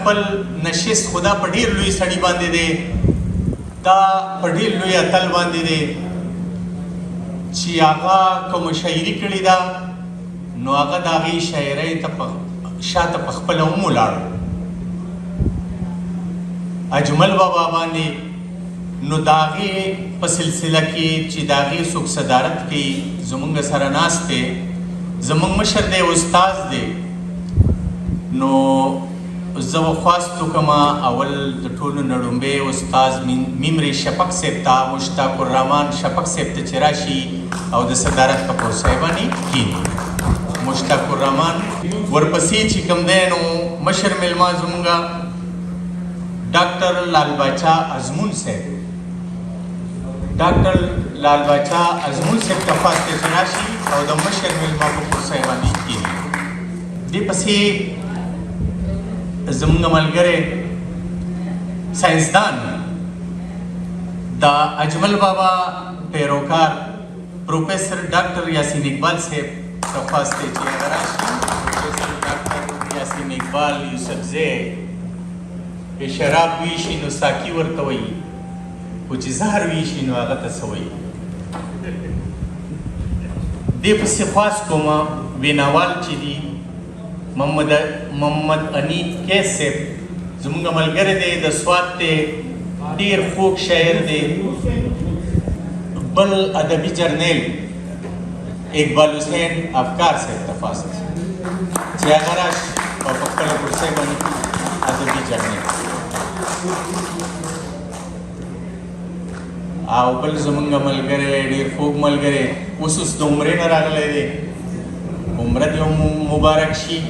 خپل نشست خدا په ډېر لوی سړي باندې دی، دا په ډېر لوی اتل باندې دی چې هغه کوم شاعري کړې ده نو هغه د هغې شاعرۍ ته شاته په خپله هم ولاړو اجمل بابا باندې. نو د هغې په سلسله کې چې د هغې څوک صدارت کوي زموږ سره ناست دی، زموږ مشر دی، استاذ دی. نو زه به خواست وکړم اول د ټولو نه لومبی استاذ میمري شفق صاحب ته، مشتاق الرحمن شفق صاحب ته چې راشي او د صدارت په کرسۍ باندې کښېني. مشتاق الرحمن ورپسې چې کوم دی نو مشر میلمه زموږ ډاکټر لال باچا ازمون صاحب، ډاکټر لال باچا ازمون صاحب ته خواست دی چې راشي او د مشر میلمه په کرسۍ باندې کښېني. دې پسې زموږ ملګری ساینسدان د اجمل بابا پیروکار پروفیسر ډاکټر یاسین اقبال صاحب ته خواست دی چې هغه راشي. پروفیسر ډاکټر یاسین اقبال یوسفزی شراب ویشي نو ساقي ورته وایي، خو چې زهر ویشي نو هغه ته څه وایي. دې پسې خواست کوم ویناوال چې دي محمد انیت کیس صاحب زموږ ملګری دی، د سوات دی، ډېر خوږ شاعر دی. بل ادبي جرنیل اقبال حسین افکار صاحب ته خواست چې هغه راشي او په خپله کرسۍ باندې ادبي جرنیل. او بل زموږ ملګری ډېر خوږ ملګری اوس د عمرې نه راغلی دی، عمره دې مبارک شي.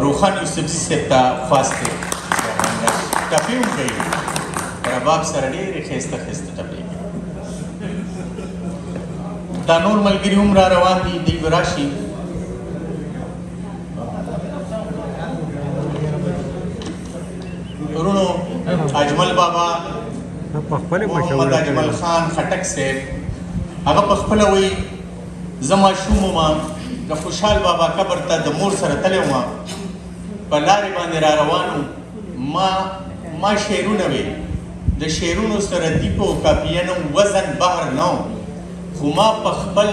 روخان یوسفزي صاحب ته خواست دی ټپې هم کوي، رباب سره ډېرې ښایسته ښایسته ټپې کوي. دا نور ملګري هم را روان دي، دوی به راشي. ورونو اجمل بابا محمد اجمل خان خټک صاحب هغه په خپله وایي زه ماشوم وم د خوشحال بابا قبر ته د مور سره تللی وم، په لارې باندې را روان وم، ما شعرونه وې، د شعرونو سره دیپ او کاپیه نه وزن بحر نه و، خو ما په خپل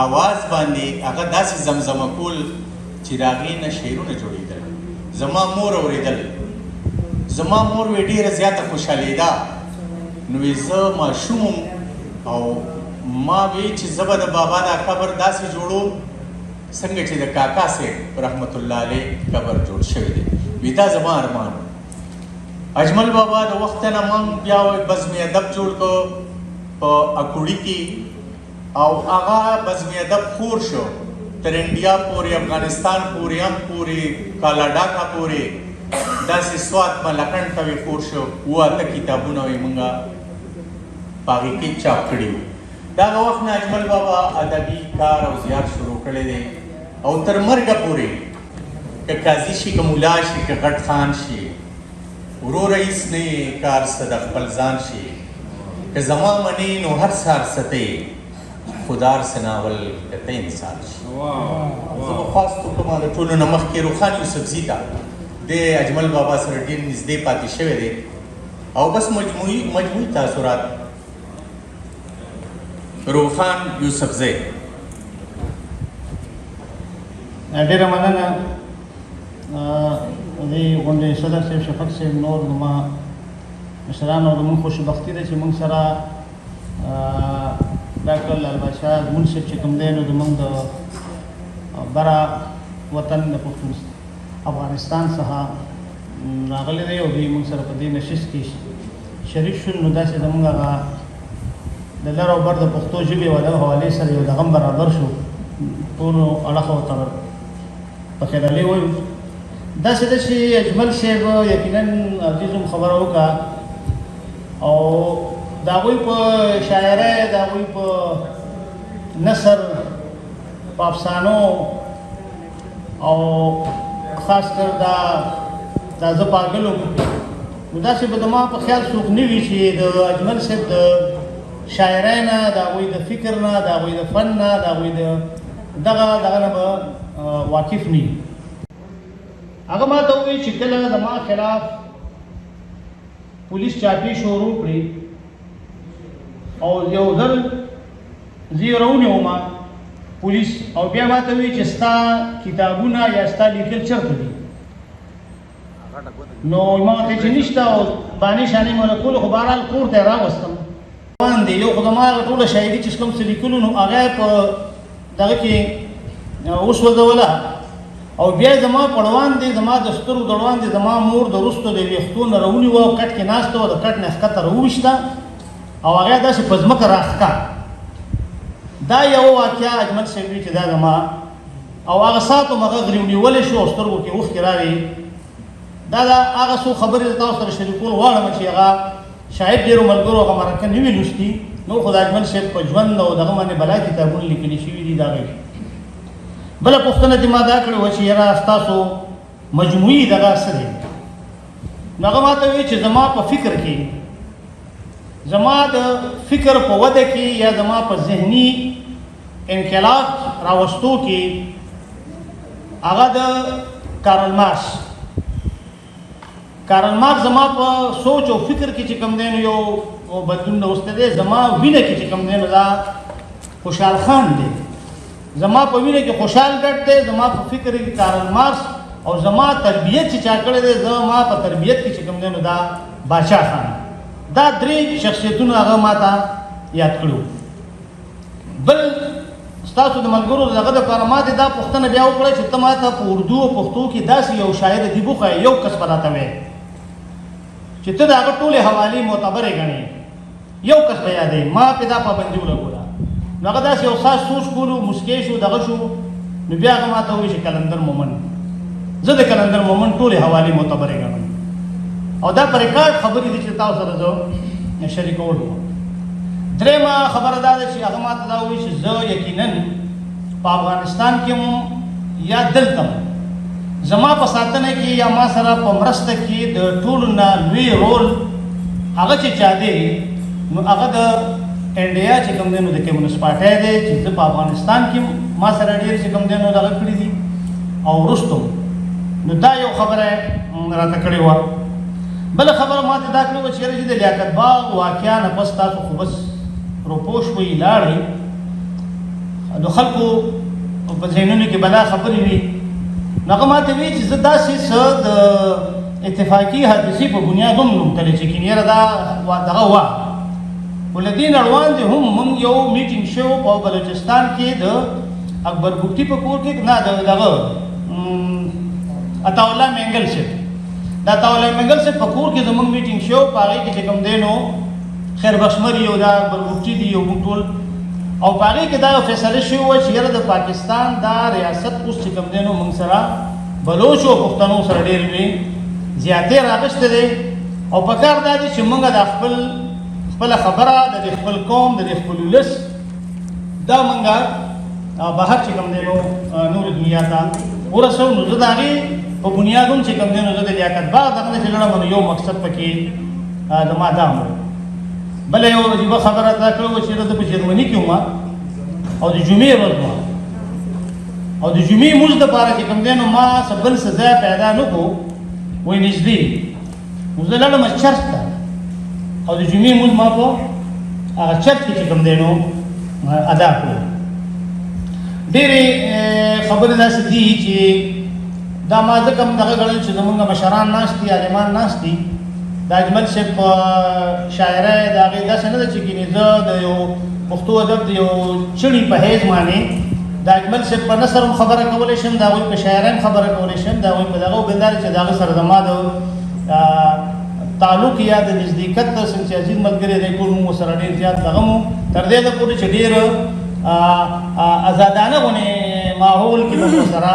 آواز باندې هغه داسې زمزمه کول چې د هغې نه شعرونه جوړېدل. زما مور اورېدل، زما مور وې ډېره زیاته خوشحالېده. نو وې زه ماشوم وم او ما وی چې زه به د بابا دا قبر داسې جوړوم څنګه چې د کاکا صاحب رحمت الله علیه قبر جوړ شوی دی. وی دا زما ارمان. اجمل بابا د وخت نه موږ بیا بزم ادب جوړ کړو په اکوړي کې او هغه بزم ادب خور شو تر انډیا پورې، افغانستان پورې، هم پورې کالاډاکا پورې، داسې سوات ملکنډ ته وی خور شو. 8 کتابونه وی مونږه په هغې کې چاپ کړي وو. د هغه وخت نه اجمل بابا ادبي کار او زیار شروع کړی دی او تر مرګه پورې که قاضي شي، که ملا شي، که غټ خان شي، ورو رئیس نه یې کار څه د خپل ځان شي، که زما منې نو هر سهار ستې خودار څه ناول که ته انسان شي. زه به خواست وکړم د ټولو نه مخکې روخان یوسفزي ته، د اجمل بابا سره ډېر نږدې پاتې شوی دی او بس مجموعي تاثرات. روخان یوسفزی ډېره مننه دې غونډې صدر صاحب، شفق صاحب، نور زما مشرانو. زموږ خوشبختي ده چې موږ سره ډاکټر لال باچا ازمون صاحب چې کوم دی نو زموږ د بره وطن د پښتون افغانستان څخه راغلی دی او دوی موږ سره په دې نشست کې شریک شول. نو داسې زموږ هغه د لر او بر د پښتو ژبې او ادب حوالې سره یو دغه برابر شو، ټولو اړخ ورته په خیرالي وایو. داسې ده چې اجمل صاحب یقینا عزیزم خبره وکړه او د هغوی په شاعرۍ، د هغوی په نثر، په افسانو او خاص کر دا زه پاګل وم. نو داسې به زما په خیال څوک نه وي چې د اجمل صاحب د شاعرۍ نه، د هغوی د فکر نه، د هغوی د فن نه، د هغوی د دغه نه به واقف نه وي. هغه ما ته ووایي چې کله زما خلاف پولیس چاپی شروع کړي او یو ځل زه یې راونیوم پولیس او بیا ما ته وایي چې ستا کتابونه یا ستا لیکل چېرته دي نو ما ورته چې نشته او بانې شانې مې ونه کولو خو بهرحال کور ته یې راوستم روان دی یو خو زما هغه ټوله شاعري چې کوم څه لیکلو نو هغه یې په دغه کې وسوځوله او بیا یې زما پړوان دی زما د سترګو دړوان دی زما مور د وروستو د ویښتو نه راونیوه او کټ کې ناسته وه د کټ نه ښکته راوویشته او هغه یې داسې په ځمکه راښکه دا یو واقعه اجمل صاحب وي چې دا زما او هغه ساعت هم هغه غري ونیولی شو او سترګو کې اوښکې راغلې دا هغه څو خبرې تاسو سره شریکول غواړم چې هغه شاید ډېرو ملګرو هغه مرکه نه وي لوستي نو خو د اجمل صاحب په ژوند او دغه باندې بلا کتابونه لیکلي شوي دي د هغې بله پوښتنه چې ما دا کړې وه چې یاره ستاسو مجموعي دغه څه دی نو هغه ما ته وایي چې زما په فکر کې زما د فکر په وده کې یا زما په ذهني انقلاب راوستو کې هغه د کارل مارکس زما په سوچ او فکر کې چې کوم دی نو یو بدلون راوستی دی زما وینه کې چې کوم دی نو دا خوشحال خان دی زما په وینه کې خوشحال ګډ دی زما په فکر کې کارل مارکس او زما تربیت چې چا کړی دی زما په تربیت کې چې کوم دی نو دا بادشاه خان دا درې شخصیتونه هغه ما ته یاد کړو بل ستاسو د ملګرو دغه دپاره ما دې دا پوښتنه بیا وکړه چې ته ما ته په اردو او پښتو کې داسې یو شاعر ادیب وښایې یو کس به راته وایې چې ته د هغه ټولې حوالې معتبرې ګڼې یو کس به یادوي ما پې دا پابندي ولګوله نو هغه داسې یو ساس سوچ کولو مسکی شو دغه شو نو بیا هغه ما ته وایي چې کلندر مومن زه د کلندر مومن ټولې حوالې معتبرې ګڼم او دا په ریکارډ خبرې دي چې تاسو سره زه شریکول وم درېیمه خبره دا ده چې هغه ما ته دا وایي چې زه یقینا په افغانستان کې هم یا دلته هم زما په ساتنه کې یا ما سره په مرسته کې د ټولو نه لوی رول هغه چې چا دی نو هغه د انډیا چې کوم دی نو د کمیونست پارټۍ دی چې زه په افغانستان کې ما سره ډېر چې کوم دی نو دغه کړي دي او وروستو نو دا یو خبره راته کړې وه بله خبره ما ته دا کړې وه چې یاره چې د لیاقت باغ واقعه نه پس تاسو خو بس روپوش وئ لاړئ نو خلکو په ذهنونو کې بلا خبرې وي نو هغه ما ته وایي چې زه داسې څه د اتفاقي حادثې په بنیاد هم نومتلی چې کینې یاره دا دغه وه خو له دې نه اړوان دي هم موږ یو میټینګ شو په بلوچستان کې د اکبر بګټي په کور کې نه دغه عطاالله مینګل صاحب د عطاالله مینګل صاحب په کور کې زموږ میټینګ شو په هغې کې چې کوم دی نو خیر بشمري او دا اکبر بګټي دي یو موږ ټول او په هغې کې دا یو فیصله شوې وه چې یاره د پاکستان دا ریاست اوس چې کوم دی نو موږ سره بلوچو او پښتنو سره ډېر لوی زیاتې راغسته دی او په کار دا دی چې موږ د خپله خبره د خپل قوم د خپل ولس دا موږ بهر چې کوم دی نو نور دنیا ته ورسوو نو زه د هغې په بنیاد هم چې کوم دی نو زه د لیاقت باغ دغه نه چې لړم نو یو مقصد پکې زما دا هم بله یو عجیبه خبره دا کړې وه چې زه په جرمني کې وم او د جمعې ورځ وه او د جمعې لمونځ دپاره چې کوم دی نو ما څه بل څه ځای پیدا نه کړو وایي نږدې نو زه لاړم چرچ ته او د جمعې لمونځ ما په هغه چرچ کې چې کوم دی نو ادا کړو ډېرې خبرې داسې دي چې دا ما ځکه هم دغه ګڼل چې زمونږ مشران ناست دي عالمان ناست دي د اجمل صاحب په شاعرۍ د هغې داسې نه ده چې ګینې زه د یو پښتو ادب د یو چړي په حیث باندې د اجمل صاحب په نثر هم خبره کولی شم د هغوی په شاعرۍ هم خبره کولی شم د هغوی په دغه وبندار چې د هغه سره زما د تعلق یا د نزدېکت سنچي عزیز ملګری دی ټول موږ سره ډېر زیات دغه مو تر دې ده پورې چې ډېر ازادانه غونې ماحول کې موږ سره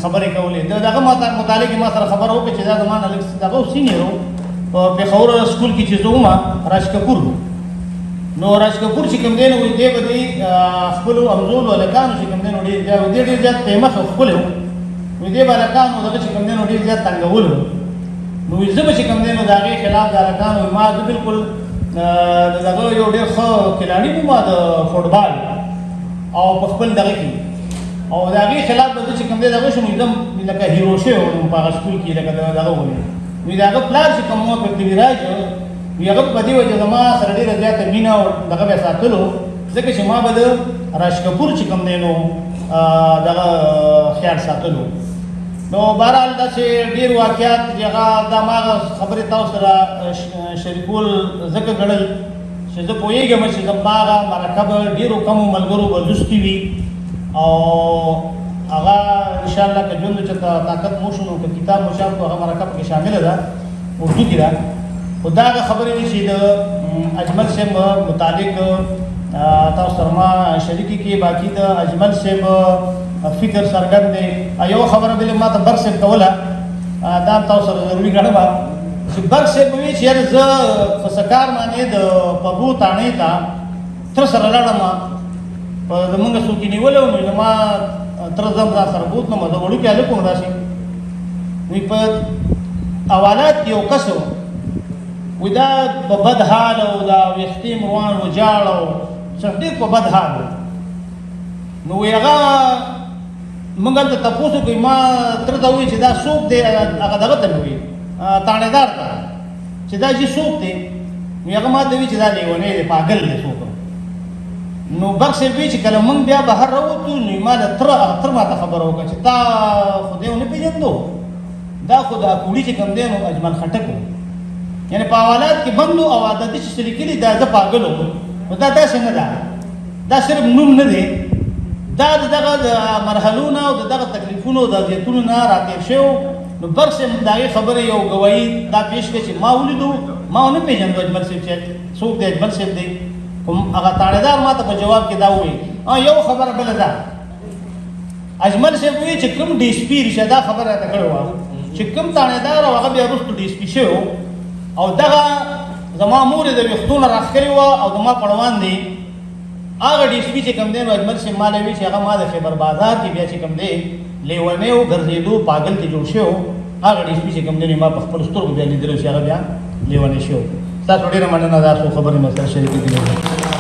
خبرې کولې د دغه متعلق ما سره خبره وکړه چې دا زما نه لږ دغه سینیر و په پېښور سکول کې چې زه وم راج کپور نو راج کپور چې کوم دی نو دی به دی خپلو همزولو هلکانو چې کوم دی نو ډېر زیات فیمس او ښکلی و وایي دی به هلکانو دغه چې کوم دی نو ډېر زیات تنګولو نو زه به چې کوم دی نو د هغې خلاف د هلکانو ما زه بلکل د دغه یو ډېر ښه کھلاړي وم د فوټبال او په خپل دغه کې او د هغې خلاف به زه چې کوم دی دغه شم एकदम لکه هیرو شوی وم په هغه سکول کې لکه دغه ولې وی د هغه پلار چې کوم وو پرتویراج وی هغه په دې وجه زما سره ډېره زیاته مینه او دغه به ساتلو ځکه چې ما به د راج کپور چې کوم دی نو دغه خیال ساتلو. نو بهرحال داسې ډېر واقعات چې هغه دا ما خبرې تاسو سره شریکول ځکه ګڼل چې زه پوهېږم چې زما هغه مرکه به ډېرو کمو ملګرو به لوستي وي او هغه انشاءالله که ژوند چېرته طاقت مو شو نو که کتاب مو چاپ کړو هغه مرکه پکې شامله ده اردو کې ده. خو دا هغه خبرې وې چې د اجمل صاحب متعلق تاسو سره ما شریکي کې باقي د اجمل صاحب فکر څرګند دی. یو خبره بلې ما ته برق صاحب کوله دا هم تاسو سره ضروري ګڼم چې برق صاحب وایي چې یاره زه په سکار باندې د پبو تاڼې ته تره سره لاړم په زمونږ څوک یې نیولی و نو زما تره زه هم ځان سره بوتلم د وړوکي هلک وم داسې وایي په حوالات کې یو کس وایي دا په بد حال او دا ویښتې مروان وجاړ او ډېر په بد حال و. نو وایي هغه موږ هلته تپوس وکړو ما تره ته ووایي چې دا څوک دی هغه دغه ته مې وایي تاڼېدار ته چې دا چې څوک دی نو هغه ما ته وایي چې دا لیونی دی پاګل دی څوک. نو برق صاحب وایي چې کله موږ بیا بهر راووتو نو ما د تره ما ته خبره وکړه چې تا خو دی ونه پېژندو دا خو دا کوړي چې کوم دی نو اجمل خټک و یعنې په حوالات کې بند او عادتي چې څه لیکلي دا زه پاګل وم. نو دا داسې نه ده دا صرف نوم نه دی دا د دغه د مرحلو نه او د دغه تکلیفونو د اذیتونو نه راتېر شوی. نو برق صاحب د هغې خبرې یو ګواهي دا پیش کړه چې ما ولیدو ما ونه پېژندو اجمل صاحب چې څوک دی اجمل صاحب دی. هغه تاڼېدار ما ته په جواب کې دا ووایي یو خبره بله ده اجمل صاحب وایي چې کوم ډي اس پي رښتیا دا خبره راته کړې وه چې کوم تاڼېدار او هغه بیا وروستو ډي اس پي شوی او دغه زما مور یې د ویښتو نه راښکلې وه او زما پړوان دی هغه ډي اس پي چې کوم دی نو اجمل صاحب ما له وایي چې هغه ما د خیبر بازار کې بیا چې کوم دی لیونی و ګرځېدو پاګل کې جوړ شوی هغه ډي اس پي چې کوم دی ما په خپلو سترګو بیا لیدلی چې هغه بیا لیونی شوی. تاسو ډېره مننه دا څو خبرې مې سره شریکې کړې.